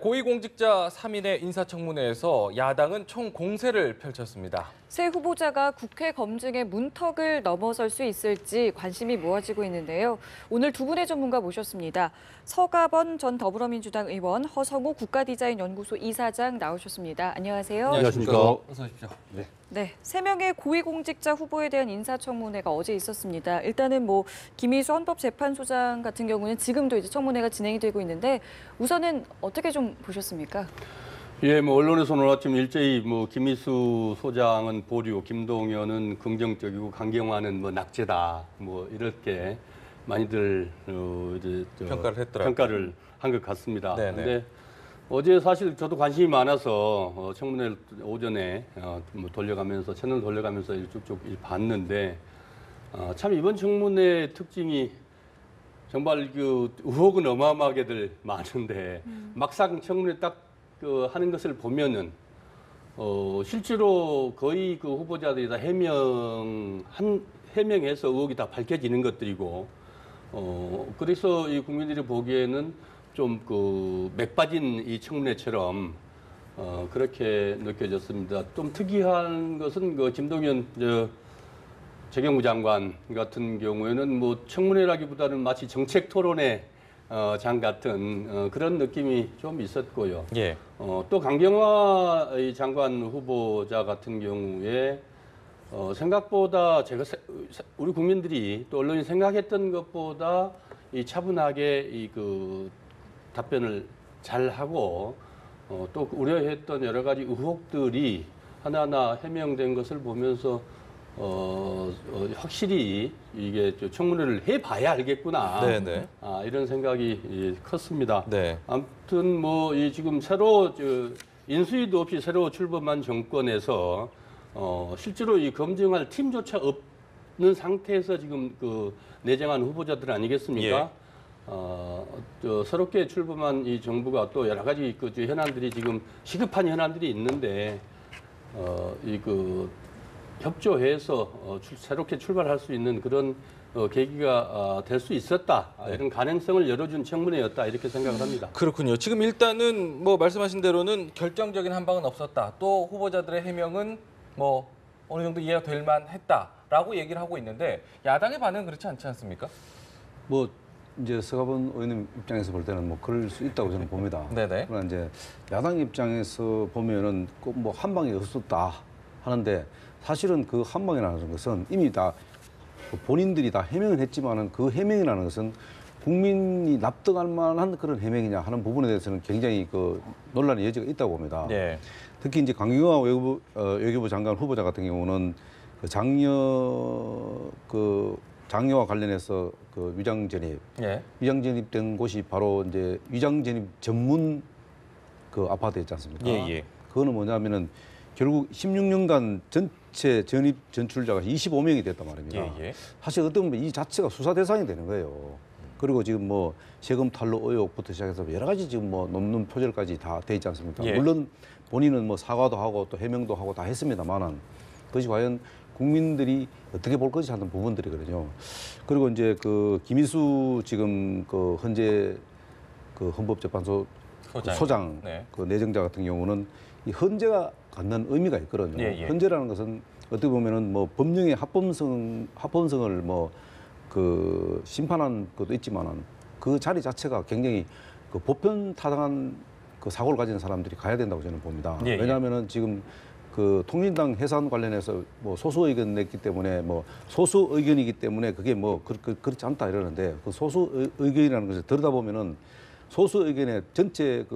고위공직자 3인의 인사청문회에서 야당은 총 공세를 펼쳤습니다. 새 후보자가 국회 검증의 문턱을 넘어설 수 있을지 관심이 모아지고 있는데요. 오늘 두 분의 전문가 모셨습니다. 서가번 전 더불어민주당 의원, 허성우 국가디자인연구소 이사장 나오셨습니다. 안녕하세요. 안녕하십니까. 어서 오십시오. 네, 3명의 고위공직자 후보에 대한 인사청문회가 어제 있었습니다. 일단은 김희수 헌법재판소장 같은 경우는 지금도 이제 청문회가 진행이 되고 있는데 우선은 어떻게 좀 보셨습니까? 예, 언론에서 오늘 아침 일제히 김희수 소장은 보류, 김동연은 긍정적이고 강경화는 낙제다, 이렇게 많이들 이제 평가를 했더라고요. 평가를 한 것 같습니다. 네네. 근데 어제 사실 저도 관심이 많아서 청문회 오전에 돌려가면서 채널 돌려가면서 쭉쭉 봤는데 참 이번 청문회 특징이 정말 그 의혹은 어마어마하게들 많은데 막상 청문회 딱 하는 것을 보면은 실제로 거의 그 후보자들이 다 해명해서 의혹이 다 밝혀지는 것들이고 그래서 이 국민들이 보기에는 좀 맥 빠진 이 청문회처럼 그렇게 느껴졌습니다. 좀 특이한 것은 그 김동연 재경부 장관 같은 경우에는 청문회라기보다는 마치 정책 토론회 장 같은 그런 느낌이 좀 있었고요. 예. 또 강경화 장관 후보자 같은 경우에 생각보다 우리 국민들이 또 언론이 생각했던 것보다 이 차분하게 답변을 잘 하고 또 우려했던 여러 가지 의혹들이 하나하나 해명된 것을 보면서 확실히 이게 청문회를 해봐야 알겠구나. 네네. 이런 생각이 컸습니다. 네. 아무튼 지금 새로 인수위도 없이 새로 출범한 정권에서 실제로 이 검증할 팀조차 없는 상태에서 지금 내정한 후보자들 아니겠습니까? 예. 새롭게 출범한 이 정부가 또 여러 가지 현안들이 지금 시급한 현안들이 있는데 협조해서 새롭게 출발할 수 있는 그런 계기가 될 수 있었다. 네. 이런 가능성을 열어준 청문회였다. 이렇게 생각을 합니다. 그렇군요. 지금 일단은 말씀하신 대로는 결정적인 한방은 없었다. 또 후보자들의 해명은 어느 정도 이해가 될 만했다라고 얘기를 하고 있는데 야당의 반응은 그렇지 않지 않습니까? 이제 서가번 의원님 입장에서 볼 때는 그럴 수 있다고 저는 봅니다. 네네. 그러나 이제 야당 입장에서 보면은 꼭 한 방이 없었다 하는데 사실은 그 한 방이라는 것은 이미 다 본인들이 다 해명을 했지만은 그 해명이라는 것은 국민이 납득할 만한 그런 해명이냐 하는 부분에 대해서는 굉장히 논란의 여지가 있다고 봅니다. 예. 특히 이제 강경화 외교부 장관 후보자 같은 경우는 장녀와 관련해서 위장 전입, 예. 위장 전입된 곳이 바로 이제 위장 전입 전문 아파트였지 않습니까? 예. 그거는 뭐냐면은 결국 16년간 전체 전입 전출자가 25명이 됐단 말입니다. 예. 사실 어떤 보면 이 자체가 수사 대상이 되는 거예요. 그리고 지금 세금 탈루 의혹부터 시작해서 여러 가지 지금 논문 표절까지 다 돼 있지 않습니까? 예. 물론 본인은 사과도 하고 또 해명도 하고 다 했습니다만은 그것이 과연 국민들이 어떻게 볼 것이 하는 부분들이거든요. 그리고 이제 김희수 지금 헌재 헌법재판소 소장 네. 내정자 같은 경우는 이 헌재가 갖는 의미가 있거든요. 예. 헌재라는 것은 어떻게 보면은 법령의 합법성을 심판한 것도 있지만은 그 자리 자체가 굉장히 보편 타당한 사고를 가진 사람들이 가야 된다고 저는 봅니다. 예. 왜냐하면은 지금 통진당 해산 관련해서 소수 의견 냈기 때문에 소수 의견이기 때문에 그게 그렇지 않다 이러는데 그 소수 의견이라는 것을 들여다보면은 소수 의견의 전체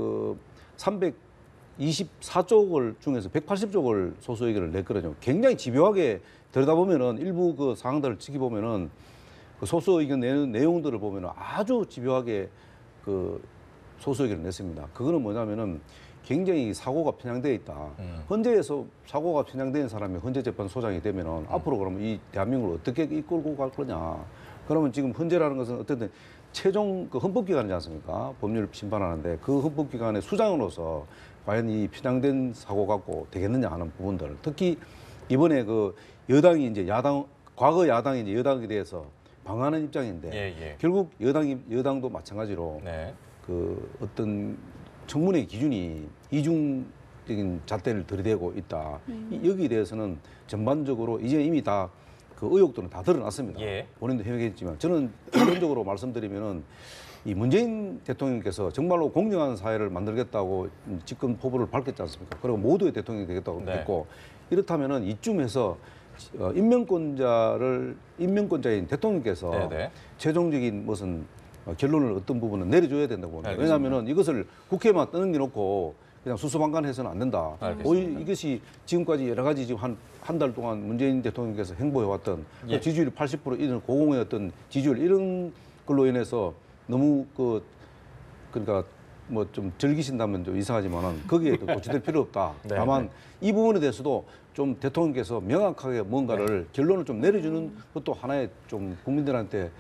324쪽을 중에서 180쪽을 소수 의견을 냈거든요. 굉장히 집요하게 들여다보면은 일부 사항들을 지켜보면은 소수 의견 내는 내용들을 보면은 아주 집요하게 소수 의견을 냈습니다. 그거는 뭐냐면은 굉장히 사고가 편향되어 있다. 헌재에서 사고가 편향된 사람이 헌재재판소장이 되면은 앞으로 그러면 이 대한민국을 어떻게 이끌고 갈 거냐. 그러면 지금 헌재라는 것은 어쨌든 최종 헌법기관이지 않습니까? 법률 심판하는데 그 헌법기관의 수장으로서 과연 이 편향된 사고 갖고 되겠느냐 하는 부분들. 특히 이번에 여당이 이제 과거 야당이 이제 여당에 대해서 방어하는 입장인데 결국 여당도 마찬가지로 네. 어떤 청문회 기준이 이중적인 잣대를 들이대고 있다. 여기에 대해서는 전반적으로 이제 이미 다 그 의혹들은 다 드러났습니다. 예. 본인도 해명했지만 저는 결론적으로 말씀드리면은 이 문재인 대통령께서 정말로 공정한 사회를 만들겠다고 집권 포부를 밝혔지 않습니까? 그리고 모두의 대통령이 되겠다고 네. 했고 이렇다면은 이쯤에서 임명권자인 대통령께서 네네. 최종적인 무슨 결론을 어떤 부분은 내려줘야 된다고 봅니다. 알겠습니다. 왜냐하면은 이것을 국회만 떠넘겨놓고 그냥 수수방관해서는 안 된다. 알겠습니다. 오히려 이것이 지금까지 여러 가지 지금 한 달 동안 문재인 대통령께서 행보해왔던 예. 그 지지율이 80% 이런 고공의 어떤 지지율 이런 걸로 인해서 너무 그러니까 뭐 좀 즐기신다면 좀 이상하지만은 거기에 또 고치될 필요 없다. 네, 다만 이 부분에 대해서도 좀 대통령께서 명확하게 뭔가를 결론을 좀 내려주는 것도 하나의 좀 국민들한테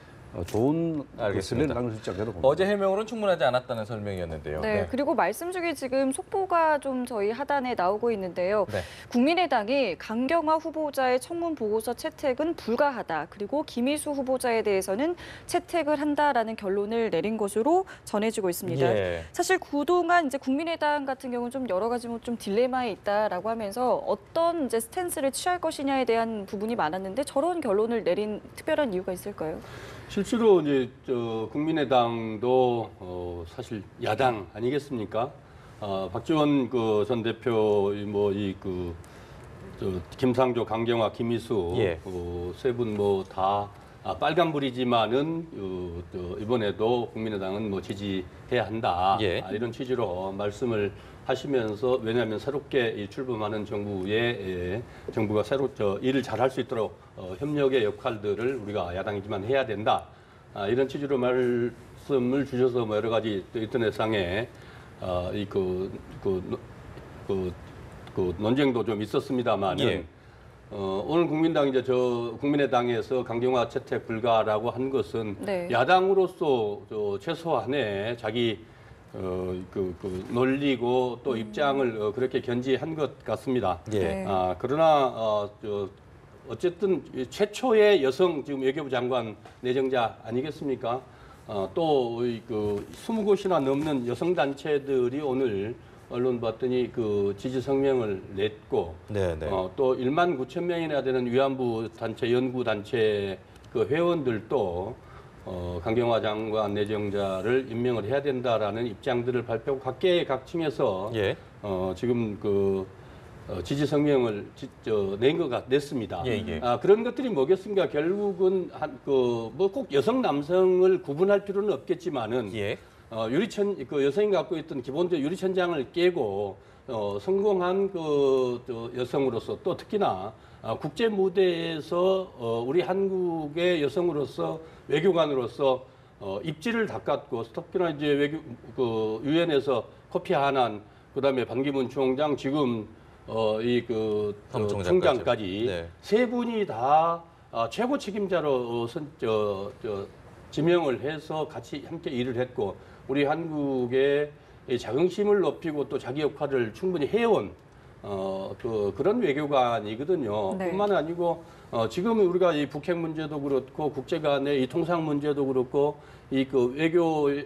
좋은 알겠습니다. 신뢰를 남길 수 있지 않겠다고 봅니다. 어제 해명으로는 충분하지 않았다는 설명이었는데요. 네, 그리고 말씀 중에 지금 속보가 좀 저희 하단에 나오고 있는데요. 네. 국민의당이 강경화 후보자의 청문 보고서 채택은 불가하다. 그리고 김희수 후보자에 대해서는 채택을 한다라는 결론을 내린 것으로 전해지고 있습니다. 예. 사실 그동안 이제 국민의당 같은 경우는 좀 여러 가지 뭐 좀 딜레마에 있다라고 하면서 어떤 이제 스탠스를 취할 것이냐에 대한 부분이 많았는데 저런 결론을 내린 특별한 이유가 있을까요? 실제로 이제 국민의당도 사실 야당 아니겠습니까? 박지원 그 전 대표 김상조, 강경화, 김희수 예. 세 분 뭐 다 빨간불이지만은 이번에도 국민의당은 뭐 지지해야 한다. 예. 이런 취지로 말씀을 하시면서 왜냐하면 새롭게 출범하는 정부가 새로 일을 잘할 수 있도록 협력의 역할들을 우리가 야당이지만 해야 된다. 이런 취지로 말씀을 주셔서 뭐 여러 가지 또 인터넷상에 논쟁도 좀 있었습니다만은 예. 오늘 국민의당에서 강경화 채택 불가라고 한 것은 네. 야당으로서 최소한의 자기 논리고 또 입장을 그렇게 견지한 것 같습니다. 예. 네. 그러나 어쨌든 최초의 여성 지금 외교부 장관 내정자 아니겠습니까? 또 20곳이나 넘는 여성 단체들이 오늘 언론 봤더니 그 지지 성명을 냈고 네네. 또 1만 9천 명이나 되는 위안부 단체 연구 단체 그 회원들도 강경화 장관 내정자를 임명을 해야 된다라는 입장들을 발표하고 각계각층에서 예. 지금 지지 성명을 냈습니다. 예, 예. 그런 것들이 뭐겠습니까? 결국은 뭐 꼭 여성 남성을 구분할 필요는 없겠지만은 예. 여성이 갖고 있던 기본적 유리천장을 깨고 성공한 여성으로서 또 특히나 국제 무대에서 우리 한국의 여성으로서 외교관으로서 입지를 닦았고 특히나 이제 유엔에서 코피 아난 그다음에 반기문 총장 지금 총장까지 네. 세 분이 다 최고 책임자로 지명을 해서 같이 함께 일을 했고 우리 한국의 자긍심을 높이고 또 자기 역할을 충분히 해온 그런 외교관이거든요. 네. 뿐만 아니고 지금 우리가 이 북핵 문제도 그렇고 국제 간의 이 통상 문제도 그렇고 외교에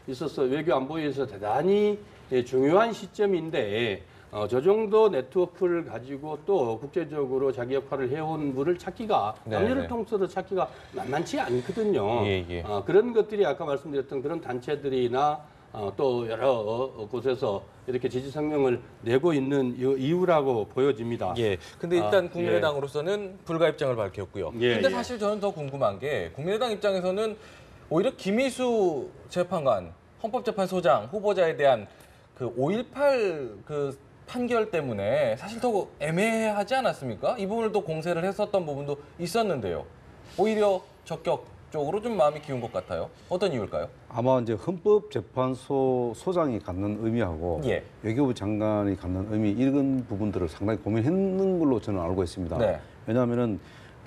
있어서 외교 안보에 있어서 대단히 중요한 시점인데 저 정도 네트워크를 가지고 또 국제적으로 자기 역할을 해온 분을 찾기가 네, 남녀를 네. 통틀어서 찾기가 만만치 않거든요. 예, 예. 그런 것들이 아까 말씀드렸던 그런 단체들이나 또 여러 곳에서 이렇게 지지 성명을 내고 있는 이유라고 보여집니다. 예. 근데 일단 국민의당으로서는 불가 입장을 밝혔고요. 예, 근데 예. 사실 저는 더 궁금한 게 국민의당 입장에서는 오히려 김희수 재판관, 헌법재판소장 후보자에 대한 그 5.18 판결 때문에 사실 더 애매하지 않았습니까? 이 부분을 또 공세를 했었던 부분도 있었는데요. 오히려 적격적으로 좀 마음이 기운 것 같아요. 어떤 이유일까요? 아마 이제 헌법재판소 소장이 갖는 의미하고 예. 외교부 장관이 갖는 의미 이런 부분들을 상당히 고민했는 걸로 저는 알고 있습니다. 네. 왜냐하면은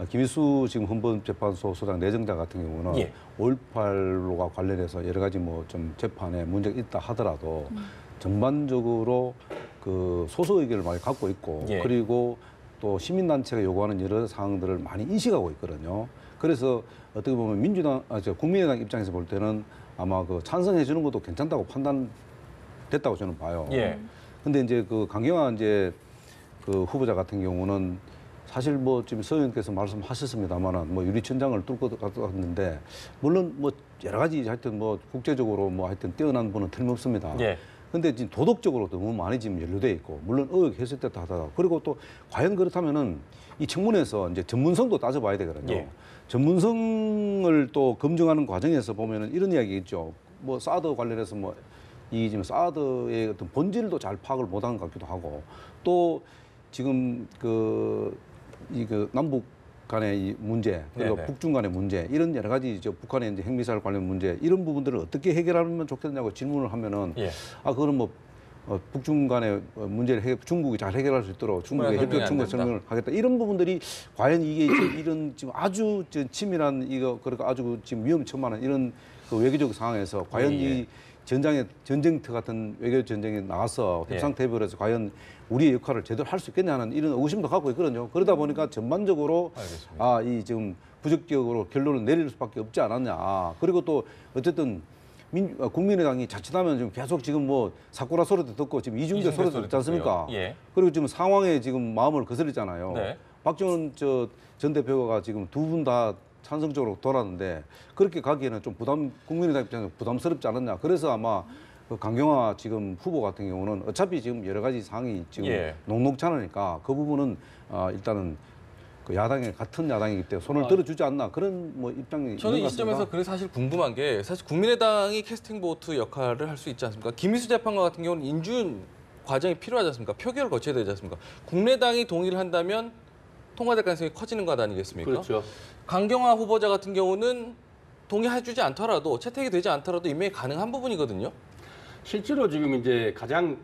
김희수 지금 헌법재판소 소장 내정자 같은 경우는 예. 5.18로가 관련해서 여러 가지 뭐 좀 재판에 문제가 있다 하더라도 전반적으로 그 소수 의견을 많이 갖고 있고 예. 그리고 또 시민단체가 요구하는 여러 사항들을 많이 인식하고 있거든요. 그래서 어떻게 보면 국민의당 입장에서 볼 때는 아마 찬성해 주는 것도 괜찮다고 판단될 됐다고 저는 봐요. 예. 근데 이제 그 강경화 이제 그 후보자 같은 경우는 사실 뭐 지금 서 의원께서 말씀하셨습니다만은 뭐 유리천장을 뚫고 갔는데 물론 뭐 여러 가지 하여튼 뭐 국제적으로 뭐 하여튼 뛰어난 분은 틀림없습니다. 예. 근데 지금 도덕적으로도 너무 많이 지금 연루돼 있고 물론 의혹했을 때도 하다가 그리고 또 과연 그렇다면은 이 청문회에서 이제 전문성도 따져봐야 되거든요. 예. 전문성을 또 검증하는 과정에서 보면은 이런 이야기 있죠. 뭐 사드 관련해서 뭐 이 지금 사드의 어떤 본질도 잘 파악을 못한 것 같기도 하고 또 지금 그 남북 간의 이 문제 그리고 네네. 북중 간의 문제 이런 여러 가지 북한의 이제 핵미사일 관련 문제 이런 부분들을 어떻게 해결하면 좋겠냐고 질문을 하면은 예. 그거는 뭐 북중 간의 문제를 중국이 잘 해결할 수 있도록 중국의 설명이 협력 안 충분 된다. 설명을 하겠다 이런 부분들이 과연 이게 이런 지금 아주 치밀한 그러니까 아주 지금 위험천만한 이런 그 외교적 상황에서 과연 예. 이 전쟁터 같은 외교 전쟁에 나와서 예. 협상 테이블에서 과연 우리의 역할을 제대로 할 수 있겠냐 하는 이런 의구심도 갖고 있거든요. 그러다 보니까 전반적으로 알겠습니다. 이 지금 부적격으로 결론을 내릴 수밖에 없지 않았냐. 그리고 또 어쨌든 국민의당이 자칫하면 지금 계속 지금 뭐 사쿠라 소리도 듣고 지금 이중대 소리도 듣지 않습니까? 예. 그리고 지금 상황에 지금 마음을 거스르잖아요. 네. 박지원 전 대표가 지금 두 분 다 찬성적으로 돌았는데 그렇게 가기에는 좀 국민의당 입장에서 부담스럽지 않았냐. 그래서 아마 그 강경화 지금 후보 같은 경우는 어차피 지금 여러 가지 상황이 지금 예. 녹록치 않으니까 그 부분은 일단은 그 같은 야당이기 때문에 손을 들어주지 않나 그런 뭐 입장이 저는 있는 이 것 시점에서 같습니다. 그래서 사실 궁금한 게 사실 국민의당이 캐스팅 보트 역할을 할 수 있지 않습니까? 김희수 재판관 같은 경우는 인준 과정이 필요하지 않습니까? 표결을 거쳐야 되지 않습니까? 국민의당이 동의를 한다면 통과될 가능성이 커지는 것 아니겠습니까? 그렇죠. 강경화 후보자 같은 경우는 동의해주지 않더라도 채택이 되지 않더라도 임명이 가능한 부분이거든요. 실제로 지금 이제 가장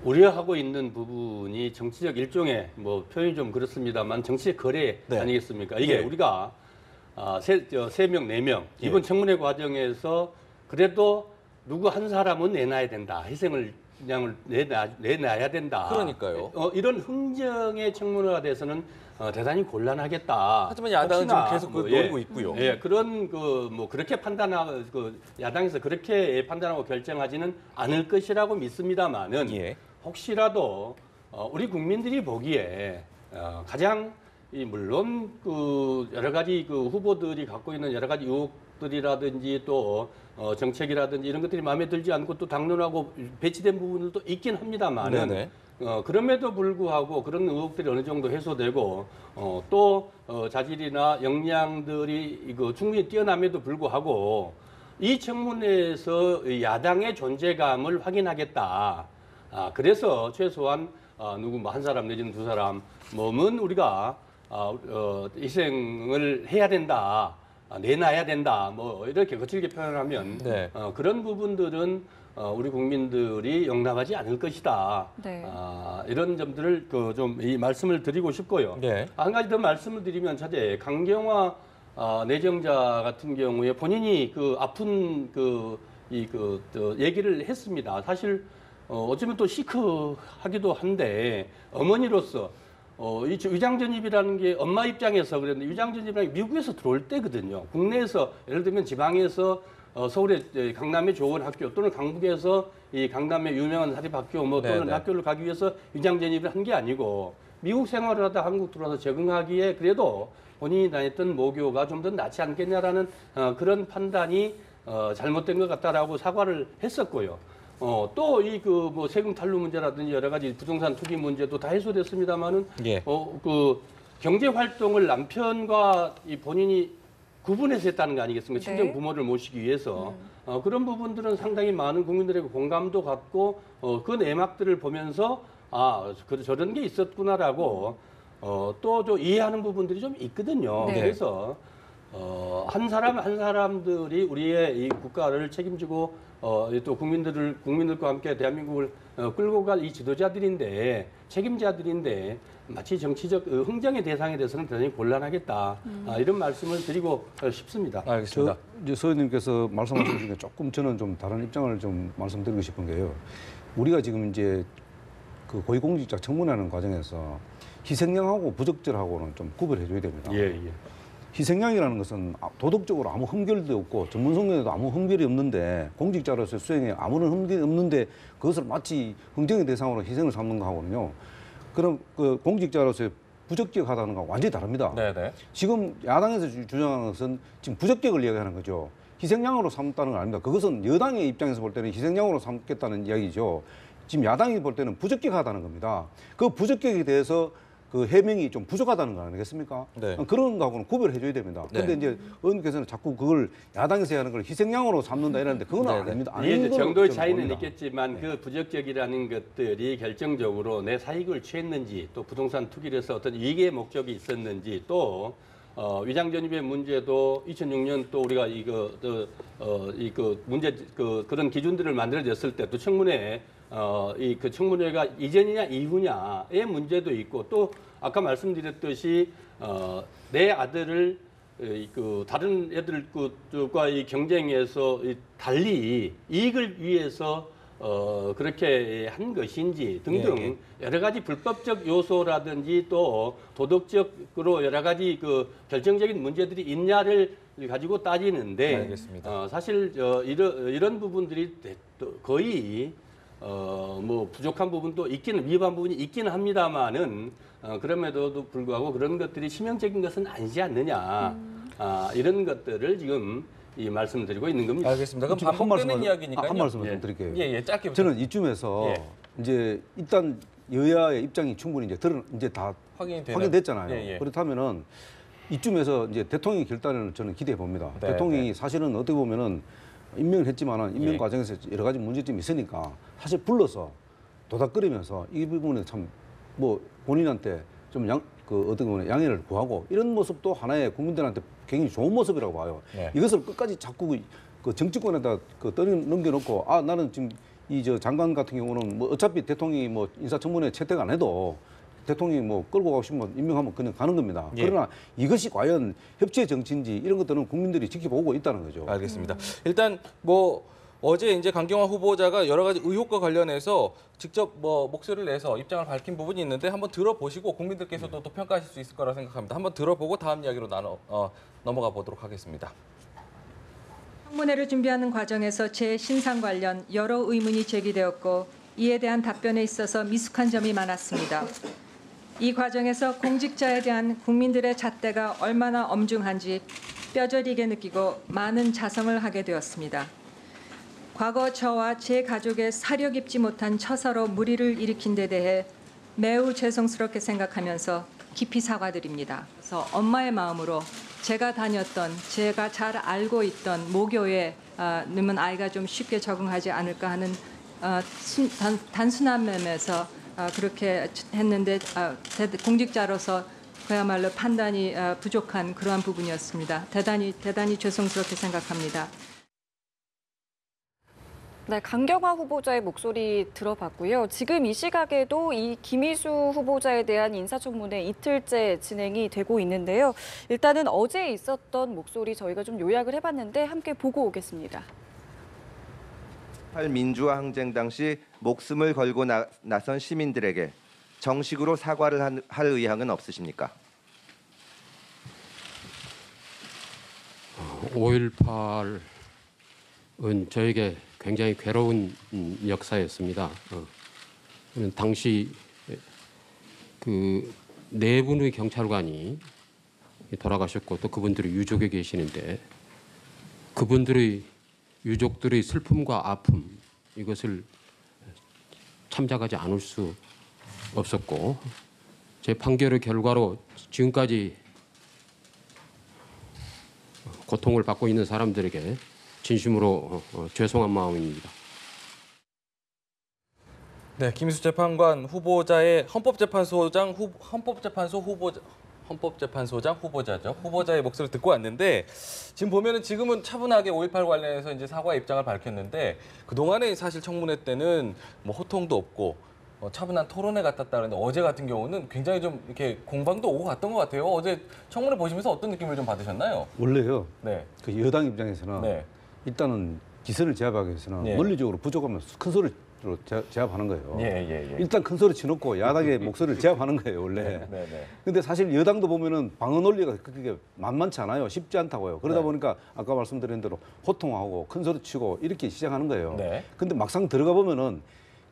우려하고 있는 부분이 정치적 일종의 뭐 표현이 좀 그렇습니다만 정치적 거래 네. 아니겠습니까? 이게 예. 우리가 세 명, 네 명 예. 이번 청문회 과정에서 그래도 누구 한 사람은 내놔야 된다. 희생을 그냥 내놔야 된다. 그러니까요. 이런 흥정의 청문회가 돼서는 대단히 곤란하겠다. 하지만 야당은 지금 혹시나 계속 그걸 예. 노리고 있고요. 예, 그런 그렇게 판단하고 야당에서 그렇게 판단하고 결정하지는 않을 것이라고 믿습니다만은 예. 혹시라도 우리 국민들이 보기에 가장 물론 여러 가지 후보들이 갖고 있는 여러 가지 의혹들이라든지 또 정책이라든지 이런 것들이 마음에 들지 않고 또 당론하고 배치된 부분들도 있긴 합니다만은 네네. 그럼에도 불구하고 그런 의혹들이 어느 정도 해소되고 또 자질이나 역량들이 충분히 뛰어남에도 불구하고 이 청문회에서 야당의 존재감을 확인하겠다. 그래서 최소한 누구 한 사람 내지는 두 사람 몸은 우리가 희생을 해야 된다. 내놔야 된다. 뭐 이렇게 거칠게 표현하면 네. 그런 부분들은 우리 국민들이 용납하지 않을 것이다. 네. 이런 점들을 좀 이 말씀을 드리고 싶고요. 네. 한 가지 더 말씀을 드리면 차제 강경화 내정자 같은 경우에 본인이 아픈 얘기를 했습니다. 사실 어쩌면 또 시크하기도 한데 어머니로서 이 위장전입이라는 게 엄마 입장에서 그랬는데 위장전입이라는 게 미국에서 들어올 때거든요. 국내에서 예를 들면 지방에서 서울의 강남의 좋은 학교 또는 강북에서 이 강남의 유명한 사립학교 또는 네네. 학교를 가기 위해서 위장전입을 한 게 아니고 미국 생활을 하다 한국 들어와서 적응하기에 그래도 본인이 다녔던 모교가 좀 더 낫지 않겠냐라는 그런 판단이 잘못된 것 같다라고 사과를 했었고요. 또 세금 탈루 문제라든지 여러 가지 부동산 투기 문제도 다 해소됐습니다만은 예. 경제 활동을 남편과 본인이 구분해서 했다는 거 아니겠습니까? 네. 친정 부모를 모시기 위해서 그런 부분들은 상당히 많은 국민들에게 공감도 갖고 그 내막들을 보면서 저런 게 있었구나라고 또 이해하는 부분들이 좀 있거든요. 네. 그래서 한 사람 한 사람들이 우리의 이 국가를 책임지고 또 국민들과 함께 대한민국을 끌고 갈 이 지도자들인데 책임자들인데 마치 정치적 흥정의 대상에 대해서는 대단히 곤란하겠다. 이런 말씀을 드리고 싶습니다. 알겠습니다. 이제 서 의원님께서 말씀하신 중에 조금 저는 좀 다른 입장을 좀 말씀드리고 싶은 게요. 우리가 지금 이제 그 고위공직자 청문회하는 과정에서 희생양하고 부적절하고는 좀 구별해 줘야 됩니다. 예, 예. 희생양이라는 것은 도덕적으로 아무 흠결도 없고 전문성에도 아무 흠결이 없는데 공직자로서 수행에 아무런 흠결이 없는데 그것을 마치 흥정의 대상으로 희생을 삼는 거 하거든요. 그럼 그 공직자로서의 부적격하다는 거 완전히 다릅니다. 네네. 지금 야당에서 주장하는 것은 지금 부적격을 이야기하는 거죠. 희생양으로 삼다는 건 아닙니다. 그것은 여당의 입장에서 볼 때는 희생양으로 삼겠다는 이야기죠. 지금 야당이 볼 때는 부적격하다는 겁니다. 그 부적격에 대해서 그 해명이 좀 부족하다는 거 아니겠습니까? 네. 그런 거하고는 구별을 해줘야 됩니다. 네. 그런데 이제 의원께서는 자꾸 그걸 야당에서 하는 걸 희생양으로 삼는다 이러는데 그건 네네. 아닙니다. 이게 아닌 이제 걸로 정도의 저는 차이는 봅니다. 있겠지만 그 부적격이라는 것들이 결정적으로 내 사익을 취했는지 또 부동산 투기를 해서 어떤 이익의 목적이 있었는지 또 위장전입의 문제도 2006년 또 우리가 문제 그런 기준들을 만들어졌을 때 또 청문회 이 그 청문회가 이전이냐 이후냐의 문제도 있고 또 아까 말씀드렸듯이 내 아들을 그 다른 애들과 이 경쟁에서 달리 이익을 위해서 그렇게 한 것인지 등등 예, 예. 여러 가지 불법적 요소라든지 또 도덕적으로 여러 가지 그 결정적인 문제들이 있냐를 가지고 따지는데 알겠습니다. 사실 이런 부분들이 거의 뭐 부족한 부분도 있기는 위반 부분이 있기는 합니다만은 그럼에도 불구하고 그런 것들이 치명적인 것은 아니지 않느냐 이런 것들을 지금 이 말씀드리고 있는 겁니다. 알겠습니다. 그럼 지금 한 반복되는 말씀만- 이야기니까요. 한 말씀 예. 좀 드릴게요. 예, 짧게. 저는 이쯤에서 예. 이제 일단 여야의 입장이 충분히 이제 다 확인이 되는. 확인됐잖아요. 예, 예. 그렇다면은 이쯤에서 이제 대통령의 결단을 저는 기대해 봅니다. 네, 대통령이 사실은 어떻게 보면은 임명을 했지만은 임명 예. 과정에서 여러 가지 문제점이 있으니까 사실 불러서 도닥거리면서 이 부분에 참 뭐 본인한테 좀 어떻게 보면 양해를 구하고 이런 모습도 하나의 국민들한테 굉장히 좋은 모습이라고 봐요. 네. 이것을 끝까지 자꾸 그 정치권에다 넘겨놓고 나는 지금 장관 같은 경우는 뭐 어차피 대통령이 뭐 인사청문회 채택 안 해도 대통령이 뭐 끌고 가고 싶으면 임명하면 그냥 가는 겁니다. 예. 그러나 이것이 과연 협치의 정치인지 이런 것들은 국민들이 지켜보고 있다는 거죠. 알겠습니다. 일단 뭐 어제 이제 강경화 후보자가 여러 가지 의혹과 관련해서 직접 뭐 목소리를 내서 입장을 밝힌 부분이 있는데 한번 들어보시고 국민들께서도 또 평가하실 수 있을 거라 생각합니다. 한번 들어보고 다음 이야기로 넘어가 보도록 하겠습니다. 청문회를 준비하는 과정에서 제 신상 관련 여러 의문이 제기되었고 이에 대한 답변에 있어서 미숙한 점이 많았습니다. 이 과정에서 공직자에 대한 국민들의 잣대가 얼마나 엄중한지 뼈저리게 느끼고 많은 자성을 하게 되었습니다. 과거 저와 제 가족의 사려 깊지 못한 처사로 무리를 일으킨 데 대해 매우 죄송스럽게 생각하면서 깊이 사과드립니다. 그래서 엄마의 마음으로 제가 다녔던, 제가 잘 알고 있던 모교에 넣으면 아이가 좀 쉽게 적응하지 않을까 하는 단순한 면에서 그렇게 했는데 공직자로서 그야말로 판단이 부족한 그러한 부분이었습니다. 대단히 죄송스럽게 생각합니다. 네, 강경화 후보자의 목소리 들어봤고요. 지금 이 시각에도 이 김희수 후보자에 대한 인사청문회 이틀째 진행이 되고 있는데요. 일단은 어제 있었던 목소리 저희가 좀 요약을 해봤는데 함께 보고 오겠습니다. 민주화 항쟁 당시 목숨을 걸고 나선 시민들에게 정식으로 사과를 할 의향은 없으십니까? 5.18은 저에게 굉장히 괴로운 역사였습니다. 당시 그 네 분의 경찰관이 돌아가셨고 또 그분들이 유족에 계시는데 그분들의 유족들의 슬픔과 아픔 이것을 참작하지 않을 수 없었고 제 판결의 결과로 지금까지 고통을 받고 있는 사람들에게 진심으로 죄송한 마음입니다. 네, 김희수 재판관 후보자의 헌법재판소장 후보자죠. 후보자의 목소리 듣고 왔는데 지금 보면은 지금은 차분하게 5.18 관련해서 이제 사과 입장을 밝혔는데 그 동안에 사실 청문회 때는 뭐 호통도 없고 차분한 토론회 같았다는데 어제 같은 경우는 굉장히 좀 이렇게 공방도 오고 갔던 것 같아요. 어제 청문회 보시면서 어떤 느낌을 좀 받으셨나요? 원래요. 네. 그 여당 입장에서는 네. 일단은 기선을 제압하기 위해서는 네. 논리적으로 부족하면 큰 소리를 소리로 제압하는 거예요. 예. 일단 큰 소리 치놓고 야당의 목소리를 제압하는 거예요, 원래. 네. 근데 사실 여당도 보면은 방어 논리가 그게 만만치 않아요. 쉽지 않다고요. 그러다 보니까 아까 말씀드린 대로 호통하고 큰 소리 치고 이렇게 시작하는 거예요. 네. 근데 막상 들어가 보면은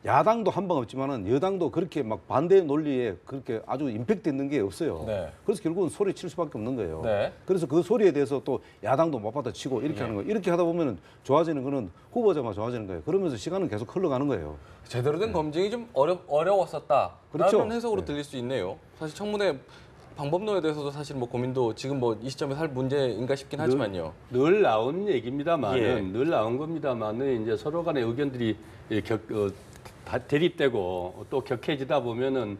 야당도 한 방 없지만은 여당도 그렇게 막 반대 논리에 그렇게 아주 임팩트 있는 게 없어요. 네. 그래서 결국은 소리 칠 수밖에 없는 거예요. 네. 그래서 그 소리에 대해서 또 야당도 못 받아치고 이렇게 하는 거예요. 이렇게 하다 보면은 좋아지는 거는 후보자만 좋아지는 거예요. 그러면서 시간은 계속 흘러가는 거예요. 제대로 된 검증이 좀 어려웠었다. 그렇죠. 라는 해석으로 네. 들릴 수 있네요. 사실 청문회 방법론에 대해서도 사실 뭐 고민도 지금 뭐 이 시점에서 할 문제인가 싶긴 하지만요. 늘 나온 얘기입니다만은 예. 늘 나온 겁니다만은 이제 서로 간의 의견들이 다 대립되고 또 격해지다 보면은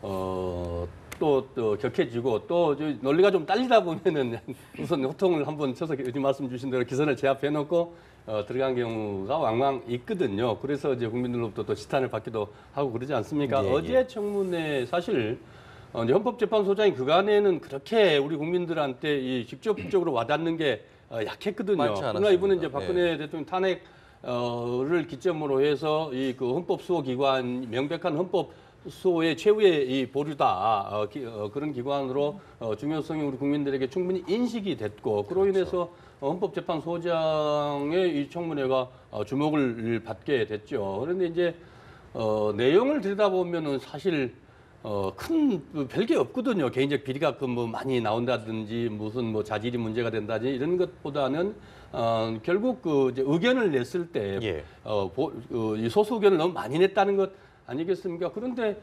또 격해지고 또 논리가 좀 딸리다 보면은 우선 호통을 한번 쳐서 요즘 말씀 주신 대로 기선을 제압해 놓고 들어간 경우가 왕왕 있거든요. 그래서 이제 국민들로부터 또 지탄을 받기도 하고 그러지 않습니까? 예, 어제 청문회 사실 이제 헌법재판소장이 그간에는 그렇게 우리 국민들한테 이 직접적으로 와닿는 게 약했거든요. 많지 그러나 않았습니다. 이번에 이제 박근혜 대통령 탄핵을 기점으로 해서 이 그 헌법수호기관 명백한 헌법수호의 최후의 이 보류다 그런 기관으로 중요성이 우리 국민들에게 충분히 인식이 됐고 그로 인해서 헌법재판소장의 이 청문회가 주목을 받게 됐죠. 그런데 이제 내용을 들여다보면은 사실 큰 별게 없거든요. 개인적 비리가 뭐 많이 나온다든지 무슨 뭐 자질이 문제가 된다든지 이런 것보다는 결국 그 이제 의견을 냈을 때 예. 이 소수 의견을 너무 많이 냈다는 것 아니겠습니까? 그런데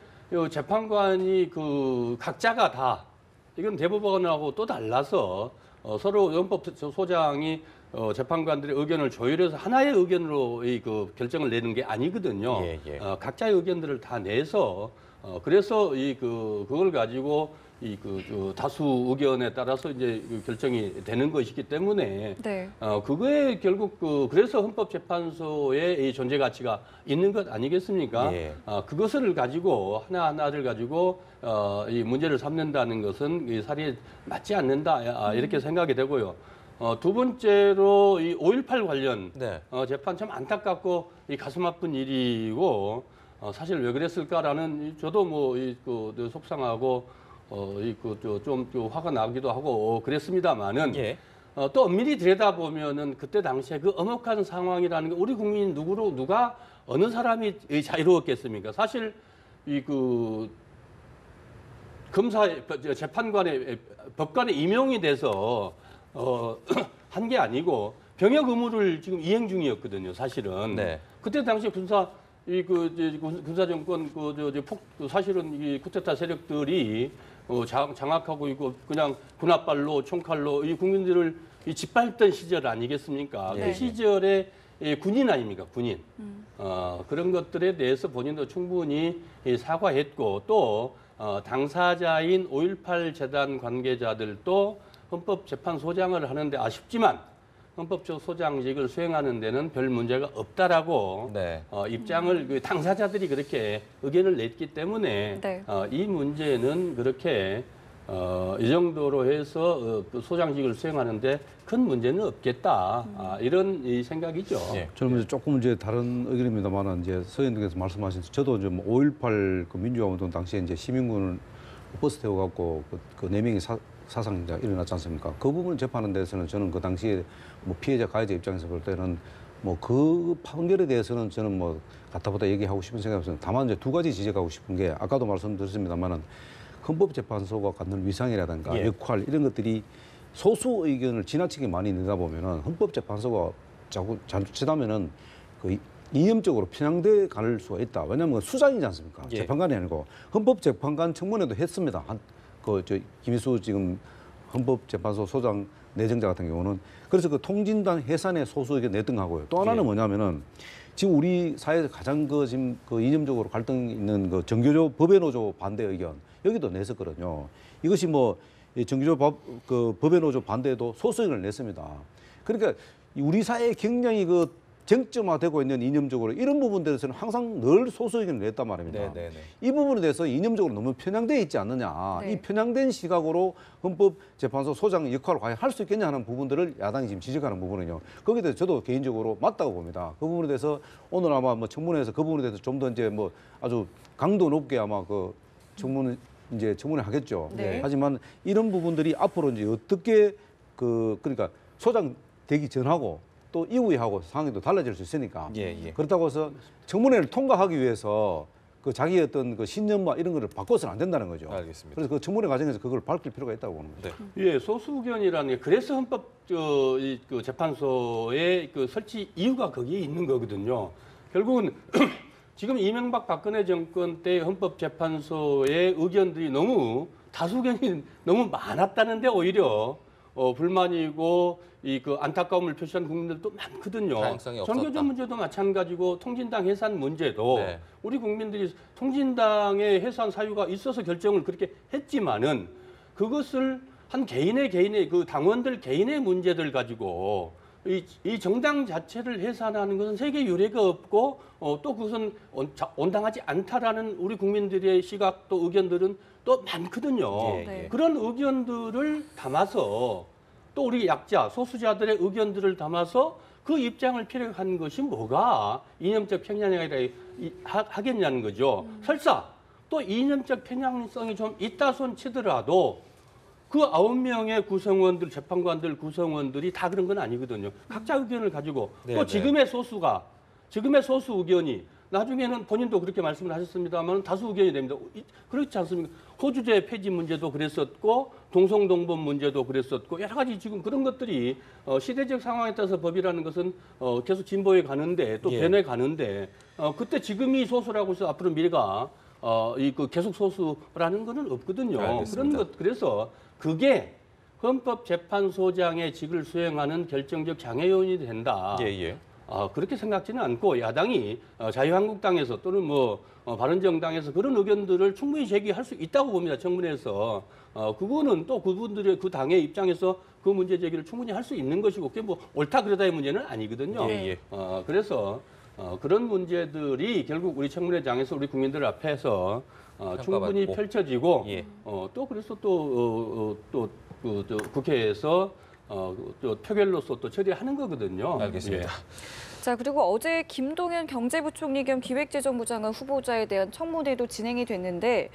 재판관이 그 각자가 다 이건 대법원하고 또 달라서 서로 헌법소장이 재판관들의 의견을 조율해서 하나의 의견으로 이 그 결정을 내는 게 아니거든요. 예. 각자의 의견들을 다 내서 그래서 그걸 가지고 다수 의견에 따라서 이제 결정이 되는 것이기 때문에 네. 그거에 결국 그래서 헌법재판소의 이 존재 가치가 있는 것 아니겠습니까? 예. 그것을 가지고 하나하나를 가지고 이 문제를 삼는다는 것은 이 사리에 맞지 않는다 이렇게 생각이 되고요. 두 번째로 이 5.18 관련 네. 재판 참 안타깝고 이 가슴 아픈 일이고 사실 왜 그랬을까라는 저도 뭐 속상하고 좀 화가 나기도 하고 그랬습니다만은 예. 또 엄밀히 들여다보면은 그때 당시에 그 엄혹한 상황이라는 게 우리 국민 누가 어느 사람이 자유로웠겠습니까? 사실 재판관의 법관에 임용이 돼서 한 게 아니고 병역 의무를 지금 이행 중이었거든요. 사실은. 네. 그때 당시 군사 정권 사실은 이 쿠데타 세력들이 장악하고 있고 그냥 군합발로 총칼로 이 국민들을 짓밟던 시절 아니겠습니까? 예. 그 시절에 군인 아닙니까? 군인. 그런 것들에 대해서 본인도 충분히 사과했고 또 당사자인 5.18 재단 관계자들도 헌법재판소장을 하는데 아쉽지만 헌법소장직을 수행하는 데는 별 문제가 없다라고 네. 입장을 당사자들이 그렇게 의견을 냈기 때문에 네. 이 문제는 그렇게 이 정도로 해서 소장직을 수행하는데 큰 문제는 없겠다 이런 이 생각이죠. 예. 저는 이제 조금 이제 다른 의견입니다만은 이제 서현님께서 말씀하신 저도 이제 뭐 5.18 그 민주화운동 당시에 이제 시민군을 버스 태워갖고 그 4명이 사상 일어났지 않습니까? 그 부분 재판하는 데서는 저는 그 당시에 뭐 피해자 가해자 입장에서 볼 때는 뭐 그 판결에 대해서는 저는 뭐 가타부타 얘기하고 싶은 생각이 없어요. 다만 이제 두 가지 지적하고 싶은 게 아까도 말씀드렸습니다만은 헌법재판소가 갖는 위상이라든가 예. 역할 이런 것들이 소수 의견을 지나치게 많이 내다 보면은 헌법재판소가 자꾸 잘못하면은 그 이념적으로 편향돼 갈 수가 있다. 왜냐하면 수장이지 않습니까? 예. 재판관이 아니고 헌법재판관 청문회도 했습니다. 김희수 지금 헌법재판소 소장 내정자 같은 경우는 그래서 그 통진당 해산의 소수 의견 냈던 거고요. 또 하나는 예. 뭐냐면은 지금 우리 사회에서 가장 지금 이념적으로 갈등 있는 정교조 법외노조 반대 의견 여기도 냈었거든요. 이것이 뭐 정교조 법외노조 반대에도 소수 의견을 냈습니다. 그러니까 우리 사회에 굉장히 쟁점화되고 있는 이념적으로 이런 부분에 대해서는 항상 늘 소수 의견을 냈단 말입니다. 네네네. 이 부분에 대해서 이념적으로 너무 편향되어 있지 않느냐. 네. 이 편향된 시각으로 헌법재판소 소장 역할을 과연 할 수 있겠냐 하는 부분들을 야당이 지금 지적하는 부분은요. 거기에 대해서 저도 개인적으로 맞다고 봅니다. 그 부분에 대해서 오늘 아마 뭐 청문회에서 그 부분에 대해서 좀 더 이제 뭐 아주 강도 높게 아마 그 청문을 이제 청문회 하겠죠. 네. 하지만 이런 부분들이 앞으로 이제 어떻게 그러니까 소장 되기 전하고 또 이후에 하고 상황이 또 달라질 수 있으니까 예. 그렇다고 해서 청문회를 통과하기 위해서 그 자기의 어떤 그 신념과 이런 거를 바꿔서는 안 된다는 거죠. 알겠습니다. 그래서 그 청문회 과정에서 그걸 밝힐 필요가 있다고 보는 거죠. 네. 예, 소수 의견이라는 게 그래서 헌법 그 재판소의 그 설치 이유가 거기에 있는 거거든요. 결국은 지금 이명박 박근혜 정권 때 헌법재판소의 의견들이 너무 다수 의견이 너무 많았다는데 오히려 불만이고 이 그 안타까움을 표시한 국민들도 많거든요. 다양성이 없었다. 전교조 문제도 마찬가지고 통진당 해산 문제도 네. 우리 국민들이 통진당의 해산 사유가 있어서 결정을 그렇게 했지만은 그것을 한 개인의 그 당원들 개인의 문제들 가지고 이 정당 자체를 해산하는 것은 세계 유례가 없고 또 그것은 온당하지 않다라는 우리 국민들의 시각 또 의견들은 또 많거든요. 예. 그런 의견들을 담아서 또 우리 약자, 소수자들의 의견들을 담아서 그 입장을 피력한 것이 뭐가 이념적 편향이라 하겠냐는 거죠. 설사 또 이념적 편향성이 좀 있다 손 치더라도 그 9명의 구성원들, 재판관들 구성원들이 다 그런 건 아니거든요. 각자 의견을 가지고 네, 또 네. 지금의 소수 의견이 나중에는 본인도 그렇게 말씀을 하셨습니다만 다수 의견이 됩니다. 그렇지 않습니까? 호주제 폐지 문제도 그랬었고 동성동본 문제도 그랬었고 여러 가지 지금 그런 것들이 시대적 상황에 따라서 법이라는 것은 계속 진보해 가는데 또 예. 변해 가는데 그때 지금이 소수라고 해서 앞으로 미래가 그 계속 소수라는 거는 없거든요. 알겠습니다. 그래서 그게 헌법재판소장의 직을 수행하는 결정적 장애요인이 된다. 예. 그렇게 생각지는 않고 야당이 자유한국당에서 또는 바른정당에서 그런 의견들을 충분히 제기할 수 있다고 봅니다. 청문회에서. 그거는 또 그분들의 그 당의 입장에서 그 문제 제기를 충분히 할 수 있는 것이고 그게 뭐 옳다 그러다의 문제는 아니거든요. 예. 그래서 그런 문제들이 결국 우리 청문회장에서 우리 국민들 앞에서 충분히 평가받고. 펼쳐지고 예. 또 그래서 또 국회에서 또 표결로서 또 처리하는 거거든요. 알겠습니다. 자, 그리고 어제 김동연 경제부총리 겸 기획재정부 장관 후보자에 대한 청문회도 진행이 됐는데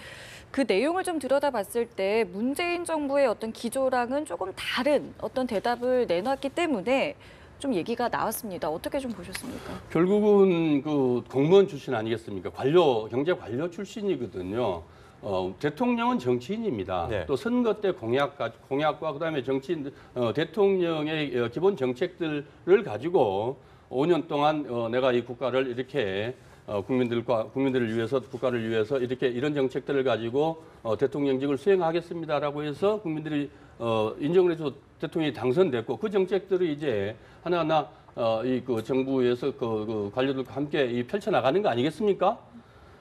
그 내용을 좀 들여다봤을 때 문재인 정부의 어떤 기조랑은 조금 다른 어떤 대답을 내놨기 때문에 좀 얘기가 나왔습니다. 어떻게 좀 보셨습니까? 결국은 그 공무원 출신 아니겠습니까? 경제 관료 출신이거든요. 대통령은 정치인입니다. 네. 또 선거 때 공약과 그다음에 대통령의 기본 정책들을 가지고 5년 동안 내가 이 국가를 이렇게 국민들을 위해서 국가를 위해서 이렇게 이런 정책들을 가지고 대통령직을 수행하겠습니다라고 해서 국민들이 인정을 해서 대통령이 당선됐고 그 정책들을 이제 하나하나 그 정부에서 그 관료들과 함께 펼쳐 나가는 거 아니겠습니까?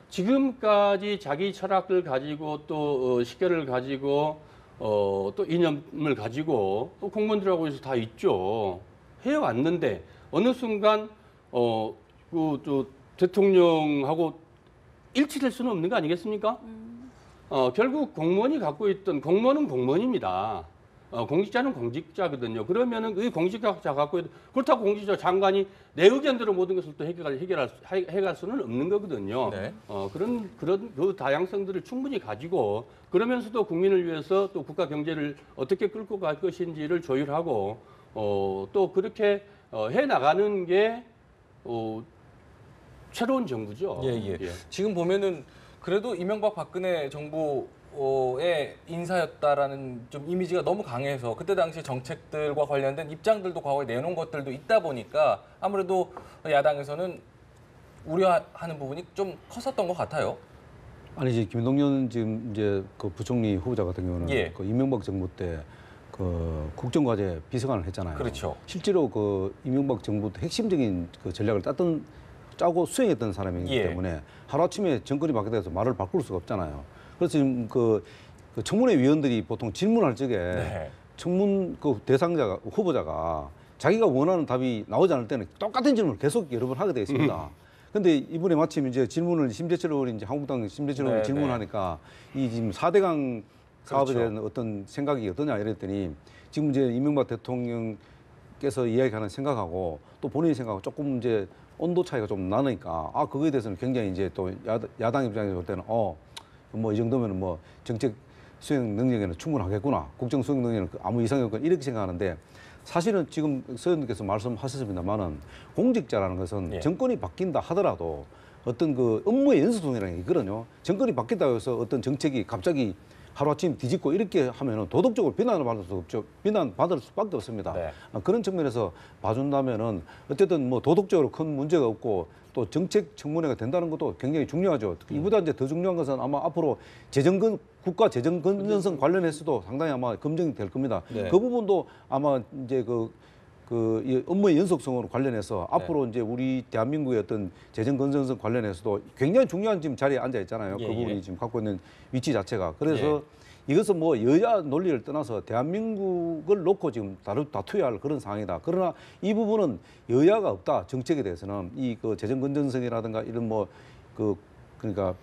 지금까지 자기 철학을 가지고 또 식견을 가지고 또 이념을 가지고 또 공무원들하고 해서 다 있죠. 해왔는데 어느 순간 또 대통령하고 일치될 수는 없는 거 아니겠습니까? 결국 공무원이 갖고 있던 공무원은 공무원입니다. 공직자는 공직자거든요. 그러면은 이 공직자 갖고 그렇다고 공직자 장관이 내 의견대로 모든 것을 또 해결할 수는 없는 거거든요. 네. 그런 그 다양성들을 충분히 가지고 그러면서도 국민을 위해서 또 국가 경제를 어떻게 끌고 갈 것인지를 조율하고 또 그렇게 해 나가는 게 새로운 정부죠. 예. 지금 보면은 그래도 이명박 박근혜 정부의 인사였다라는 좀 이미지가 너무 강해서 그때 당시 정책들과 관련된 입장들도 과거에 내놓은 것들도 있다 보니까 아무래도 야당에서는 우려하는 부분이 좀 컸었던 것 같아요. 아니 이제 김동연 지금 이제 그 부총리 후보자 같은 경우는 예. 그 이명박 정부 때 그 국정과제 비서관을 했잖아요. 그렇죠. 실제로 그 이명박 정부 때 핵심적인 그 전략을 짜고 수행했던 사람이기 예. 때문에 하루아침에 정권이 바뀌게 돼서 말을 바꿀 수가 없잖아요. 그래서 지금 그 청문회 위원들이 보통 질문할 적에 네. 청문 그 대상자가 후보자가 자기가 원하는 답이 나오지 않을 때는 똑같은 질문을 계속 여러 번 하게 되어 있습니다. 근데 이번에 마침 이제 질문을 심재철 의원이 이제 한국당 심재철 의원이 네, 질문하니까 이 지금 4대강 사업에 그렇죠. 대한 어떤 생각이 어떠냐 이랬더니 지금 이제 이명박 대통령께서 이야기하는 생각하고 또 본인의 생각하고 조금 이제 온도 차이가 좀 나니까 그거에 대해서는 굉장히 이제 또 야당 입장에서 볼 때는 뭐 이 정도면 뭐 정책 수행 능력에는 충분하겠구나. 국정 수행 능력에는 아무 이상이 없고 이렇게 생각하는데 사실은 지금 서 의원님께서 말씀하셨습니다만은 공직자라는 것은 예. 정권이 바뀐다 하더라도 어떤 그 업무의 연속성이라는 게 있거든요. 정권이 바뀐다고 해서 어떤 정책이 갑자기 하루아침 뒤집고 이렇게 하면은 도덕적으로 비난을 받을 수 없죠. 비난받을 수밖에 없습니다. 네. 그런 측면에서 봐준다면은 어쨌든 뭐 도덕적으로 큰 문제가 없고 또 정책 청문회가 된다는 것도 굉장히 중요하죠. 이보다 이제 더 중요한 것은 아마 앞으로 국가 재정 건전성 관련해서도 상당히 아마 검증이 될 겁니다. 네. 그 부분도 아마 이제 이 업무의 연속성으로 관련해서 앞으로 이제 우리 대한민국의 어떤 재정 건전성 관련해서도 굉장히 중요한 지금 자리에 앉아 있잖아요. 예, 그 부분이 예. 지금 갖고 있는 위치 자체가. 그래서 이것은 뭐 여야 논리를 떠나서 대한민국을 놓고 지금 다투어야 할 그런 상황이다. 그러나 이 부분은 여야가 없다. 정책에 대해서는 이 그 재정 건전성이라든가 이런 그러니까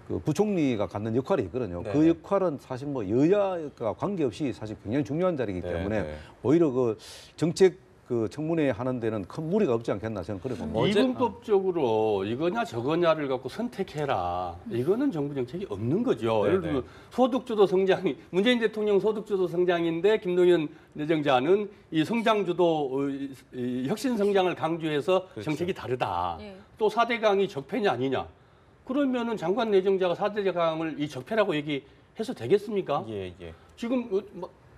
그 부총리가 갖는 역할이 있거든요. 네. 그 역할은 사실 뭐 여야가 관계없이 사실 굉장히 중요한 자리이기 네, 때문에 네. 오히려 그 정책 그 청문회 하는 데는 큰 무리가 없지 않겠나 저는 그래 봅니다. 이분법적으로 이거냐 저거냐를 갖고 선택해라. 이거는 정부 정책이 없는 거죠. 예를 들면 소득주도 성장이 문재인 대통령 소득주도 성장인데 김동연 내정자는 이 성장주도 이 혁신 성장을 강조해서 그렇죠. 정책이 다르다. 예. 또 4대강이 적폐냐 아니냐. 그러면은 장관 내정자가 4대강을 이 적폐라고 얘기해서 되겠습니까? 예. 지금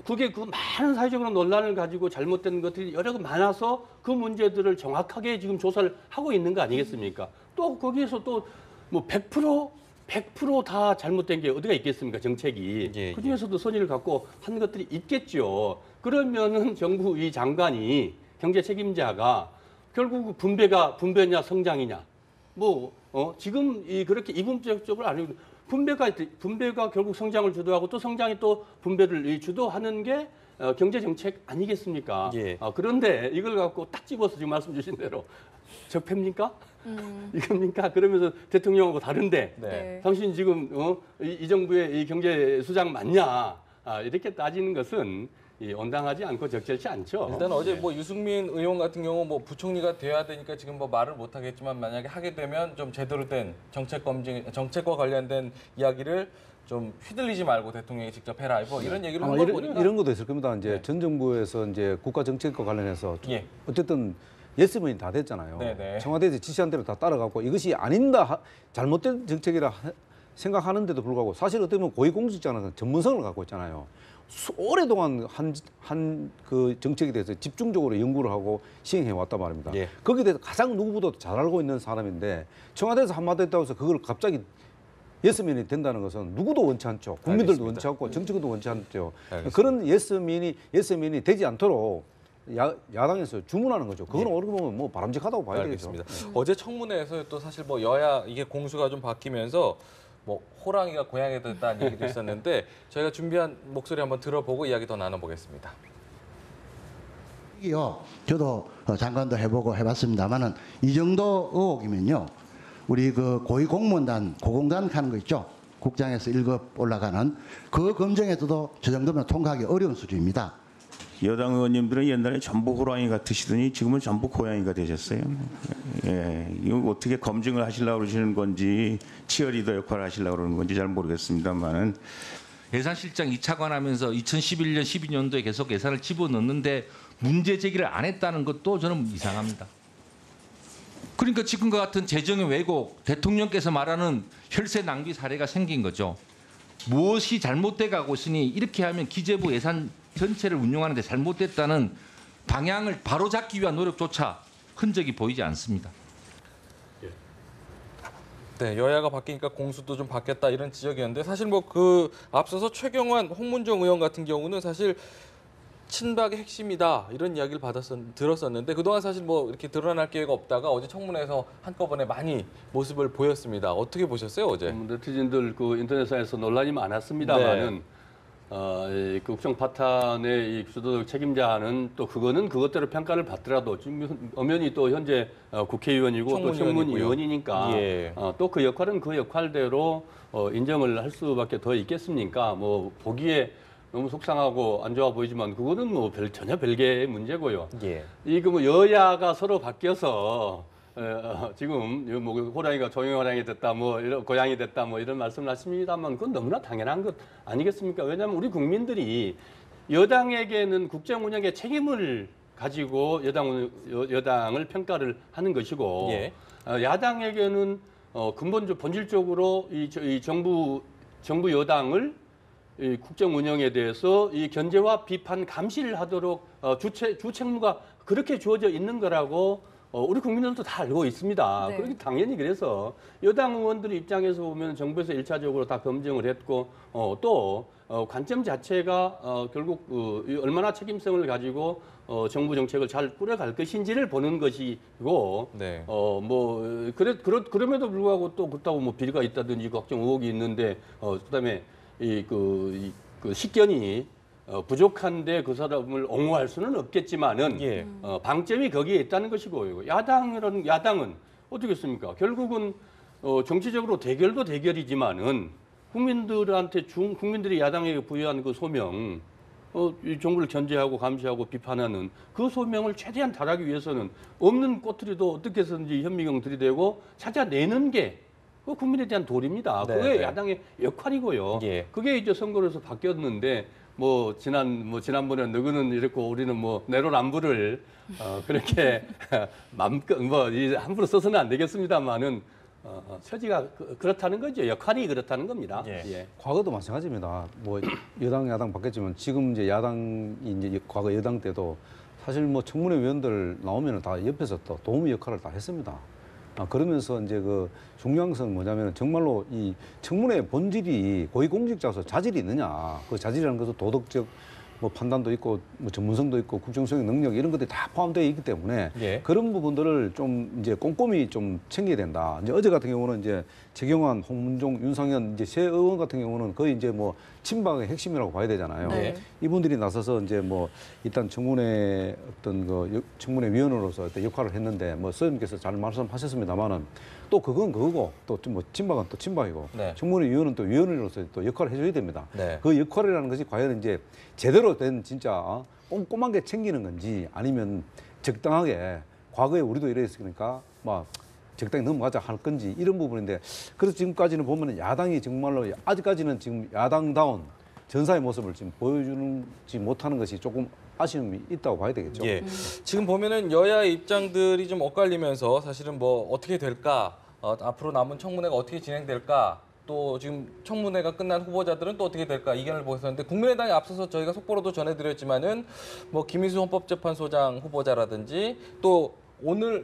그게 그 많은 사회적으로 논란을 가지고 잘못된 것들이 여러 개 많아서 그 문제들을 정확하게 지금 조사를 하고 있는 거 아니겠습니까? 또 거기에서 또 뭐 100% 다 잘못된 게 어디가 있겠습니까? 정책이. 예, 그 중에서도 선의를 갖고 한 것들이 있겠죠. 그러면은 정부 이 장관이 경제 책임자가 결국 분배냐 성장이냐. 지금 그렇게 이분법적으로 아니고 분배가 결국 성장을 주도하고 또 성장이 또 분배를 주도하는 게 경제 정책 아니겠습니까? 예. 그런데 이걸 갖고 딱 집어서 지금 말씀 주신 대로 적폐입니까? 이겁니까? 그러면서 대통령하고 다른데 네. 당신 지금 이 정부의 이 경제 수장 맞냐? 이렇게 따지는 것은 온당하지 않고 적절치 않죠. 일단 어제 뭐 유승민 의원 같은 경우 뭐 부총리가 돼야 되니까 지금 뭐 말을 못 하겠지만 만약에 하게 되면 좀 제대로 된 정책과 관련된 이야기를 좀 휘둘리지 말고 대통령이 직접 해라. 뭐 이런 얘기를 한 거 보니까 이런 것도 있을 겁니다. 이제 네. 전 정부에서 이제 국가 정책과 관련해서 예. 어쨌든 예스맨이 다 됐잖아요. 네네. 청와대에서 지시한 대로 다 따라가고 이것이 아닌다 잘못된 정책이라 생각하는데도 불구하고 사실 어떻게 보면 고위공직자는 전문성을 갖고 있잖아요. 오래동안 한 그 정책에 대해서 집중적으로 연구를 하고 시행해 왔단 말입니다. 예. 거기에 대해서 가장 누구보다도 잘 알고 있는 사람인데 청와대에서 한마디 했다고 해서 그걸 갑자기 예스맨이 된다는 것은 누구도 원치 않죠. 국민들도 알겠습니다. 원치 않고 정치권도 원치 않죠. 알겠습니다. 그런 예스맨이 되지 않도록 야당에서 주문하는 거죠. 그건 어떻게 보면 뭐 바람직하다고 봐야 되겠죠. 알겠습니다. 어제 청문회에서 또 사실 뭐 여야 이게 공수가 좀 바뀌면서 뭐 호랑이가 고양이가 됐다는 얘기도 있었는데 저희가 준비한 목소리 한번 들어보고 이야기 더 나눠보겠습니다. 이요. 저도 장관도 해보고 해봤습니다만은 이 정도 의혹이면요. 우리 그 고위공무원단 고공단 하는 거 있죠. 국장에서 1급 올라가는 그 검증에서도 저 정도면 통과하기 어려운 수준입니다. 여당 의원님들은 옛날에 전부 호랑이 같으시더니 지금은 전부 고양이가 되셨어요. 예, 이거 어떻게 검증을 하시려고 그러시는 건지 치어리더 역할을 하시려고 그러는 건지 잘 모르겠습니다만은 예산실장 2차관 하면서 2011년, 12년도에 계속 예산을 집어넣는데 문제 제기를 안 했다는 것도 저는 이상합니다. 그러니까 지금과 같은 재정의 왜곡, 대통령께서 말하는 혈세 낭비 사례가 생긴 거죠. 무엇이 잘못돼 가고 있으니 이렇게 하면 기재부 예산 전체를 운용하는데 잘못됐다는 방향을 바로잡기 위한 노력조차 흔적이 보이지 않습니다. 네, 여야가 바뀌니까 공수도 좀 바뀌었다 이런 지적이었는데 사실 뭐 그 앞서서 최경환 홍문종 의원 같은 경우는 사실 친박의 핵심이다 이런 이야기를 들었었는데 그동안 사실 뭐 이렇게 드러날 기회가 없다가 어제 청문회에서 한꺼번에 많이 모습을 보였습니다. 어떻게 보셨어요 어제? 네티즌들 그 인터넷상에서 논란이 많았습니다만은 이 국정 파탄의 이 주도적 책임자는 또 그거는 그것대로 평가를 받더라도 지금 엄연히 또 현재 국회의원이고 또 청문위원이니까 예. 또 그 역할은 그 역할대로 인정을 할 수밖에 더 있겠습니까? 뭐 보기에 너무 속상하고 안 좋아 보이지만 그거는 뭐 전혀 별개의 문제고요. 예. 이거 뭐 여야가 서로 바뀌어서 지금 뭐 호랑이가 조용히 호랑이 됐다, 뭐 이런 고양이 됐다, 뭐 이런 말씀을 하십니다만 그건 너무나 당연한 것 아니겠습니까? 왜냐하면 우리 국민들이 여당에게는 국정 운영의 책임을 가지고 여당을 평가를 하는 것이고 예. 야당에게는 근본적 본질적으로 이 정부 여당을 이 국정 운영에 대해서 이 견제와 비판 감시를 하도록 주책무가 그렇게 주어져 있는 거라고 우리 국민들도 다 알고 있습니다. 네. 그렇게 당연히 그래서 여당 의원들 입장에서 보면 정부에서 1차적으로 다 검증을 했고 또 관점 자체가 결국 얼마나 책임성을 가지고 정부 정책을 잘 꾸려갈 것인지를 보는 것이고 네. 그럼에도 불구하고 또 그렇다고 뭐 비리가 있다든지 걱정 의혹이 있는데 그다음에 그 식견이 부족한데 그 사람을 옹호할 수는 없겠지만은 예. 방점이 거기에 있다는 것이고 야당은 어떻겠습니까? 결국은 정치적으로 대결도 대결이지만은 국민들이 야당에게 부여한 그 소명, 이 정부를 견제하고 감시하고 비판하는 그 소명을 최대한 달하기 위해서는 없는 꼬투리도 어떻게 해서든지 현미경 들이대고 찾아내는 게 그 국민에 대한 도리입니다. 네, 그게 네. 야당의 역할이고요. 예. 그게 이제 선거로서 바뀌었는데 지난번에 누구는 이랬고 우리는 뭐 내로남불을 그렇게 맘껏 함부로 써서는 안 되겠습니다만은 처지가 그렇다는 거죠. 역할이 그렇다는 겁니다. 예. 예. 과거도 마찬가지입니다. 뭐 여당 야당 바뀌었지만 지금 이제 야당이 이제 과거 여당 때도 사실 뭐 청문회 위원들 나오면 다 옆에서 또 도우미 역할을 다 했습니다. 그러면서 이제 그 중요한 것은 뭐냐면 정말로 이 청문회 본질이 고위공직자로서 자질이 있느냐. 그 자질이라는 것은 도덕적 뭐 판단도 있고 뭐 전문성도 있고 국정수행 능력 이런 것들이 다 포함되어 있기 때문에 예. 그런 부분들을 좀 이제 꼼꼼히 좀 챙겨야 된다. 이제 어제 같은 경우는 이제 최경환, 홍문종, 윤상현 이제 새 의원 같은 경우는 거의 이제 뭐 친박의 핵심이라고 봐야 되잖아요. 네. 이분들이 나서서 이제 뭐 일단 청문회 어떤 그 청문회 위원으로서 어떤 역할을 했는데 뭐 선생님께서 잘 말씀하셨습니다만은 또 그건 그거고 또 뭐 친박은 또 친박이고 네. 청문회 위원은 또 위원으로서 또 역할을 해줘야 됩니다. 네. 그 역할이라는 것이 과연 이제 제대로 된 진짜 꼼꼼하게 챙기는 건지 아니면 적당하게 과거에 우리도 이랬으니까 막 적당히 넘어가자 할 건지 이런 부분인데 그래서 지금까지는 보면 야당이 정말로 아직까지는 지금 야당다운 전사의 모습을 지금 보여주지 못하는 것이 조금 아쉬움이 있다고 봐야 되겠죠. 예. 지금 보면은 여야의 입장들이 좀 엇갈리면서 사실은 뭐 어떻게 될까, 앞으로 남은 청문회가 어떻게 진행될까, 또 지금 청문회가 끝난 후보자들은 또 어떻게 될까 이견을 보였었는데 국민의당에 앞서서 저희가 속보로도 전해드렸지만은 뭐 김희수 헌법재판소장 후보자라든지 또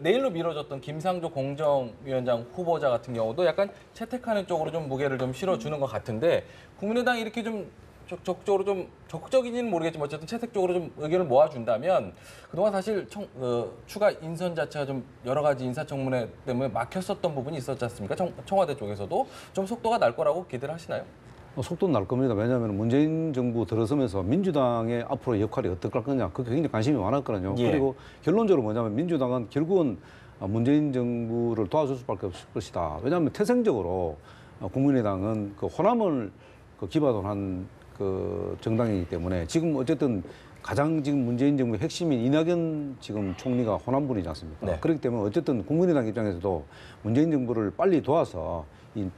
내일로 미뤄졌던 김상조 공정위원장 후보자 같은 경우도 약간 채택하는 쪽으로 좀 무게를 좀 실어주는 것 같은데 국민의당이 이렇게 좀 적극적으로 좀 적극적인지는 모르겠지만 어쨌든 채택적으로 좀 의견을 모아준다면 그동안 사실 추가 인선 자체가 좀 여러 가지 인사청문회 때문에 막혔었던 부분이 있었지 않습니까? 청와대 쪽에서도 좀 속도가 날 거라고 기대를 하시나요? 속도는 날 겁니다. 왜냐하면 문재인 정부 들어서면서 민주당의 앞으로 역할이 어떨 거냐 그게 굉장히 관심이 많았거든요. 예. 그리고 결론적으로 뭐냐면 민주당은 결국은 문재인 정부를 도와줄 수밖에 없을 것이다. 왜냐하면 태생적으로 국민의당은 그 호남을 기반으로 그 정당이기 때문에 지금 어쨌든 가장 지금 문재인 정부의 핵심인 이낙연 지금 총리가 호남분이지 않습니까? 네. 그렇기 때문에 어쨌든 국민의당 입장에서도 문재인 정부를 빨리 도와서 이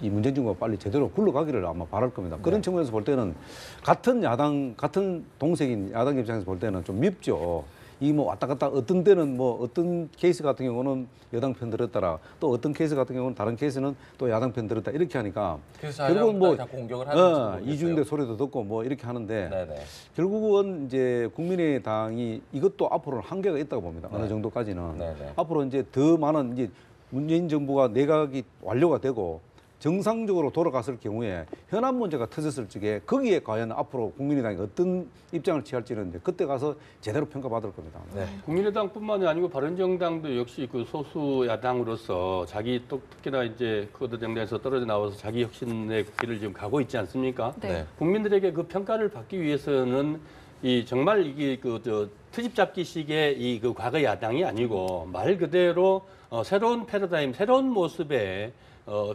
문재인 정부가 빨리 제대로 굴러가기를 아마 바랄 겁니다. 그런 측면에서 볼 때는 같은 동색인 야당 입장에서 볼 때는 좀 밉죠. 이 뭐 왔다 갔다 어떤 때는 뭐 어떤 케이스 같은 경우는 여당 편 들었다라 또 어떤 케이스 같은 경우는 다른 케이스는 또 야당 편 들었다 이렇게 하니까 그래서 결국은 뭐 자꾸 공격을 하는 이준대 소리도 듣고 뭐 이렇게 하는데 네네. 결국은 이제 국민의당이 이것도 앞으로는 한계가 있다고 봅니다. 어느 정도까지는 네네. 앞으로 이제 더 많은 이제 문재인 정부가 내각이 완료가 되고 정상적으로 돌아갔을 경우에 현안 문제가 터졌을 적에 거기에 과연 앞으로 국민의당이 어떤 입장을 취할지는 이제 그때 가서 제대로 평가받을 겁니다. 네. 국민의당뿐만이 아니고 바른정당도 역시 그 소수 야당으로서 자기 또 특히나 이제 거대정당에서 떨어져 나와서 자기 혁신의 길을 지금 가고 있지 않습니까? 네. 국민들에게 그 평가를 받기 위해서는 이 정말 이게 트집 잡기식의 이 그 과거 야당이 아니고 말 그대로 새로운 패러다임, 새로운 모습의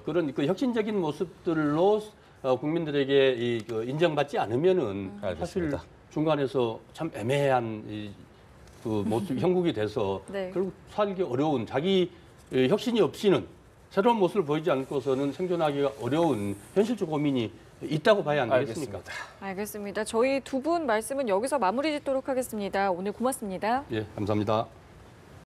그런 그 혁신적인 모습들로 국민들에게 그 인정받지 않으면은 사실 알겠습니다. 중간에서 참 애매한 그 모습 형국이 돼서 네. 결국 살기 어려운 자기 혁신이 없이는 새로운 모습을 보이지 않고서는 생존하기가 어려운 현실적 고민이 있다고 봐야 안 되겠습니까? 알겠습니다. 저희 두 분 말씀은 여기서 마무리 짓도록 하겠습니다. 오늘 고맙습니다. 예, 감사합니다.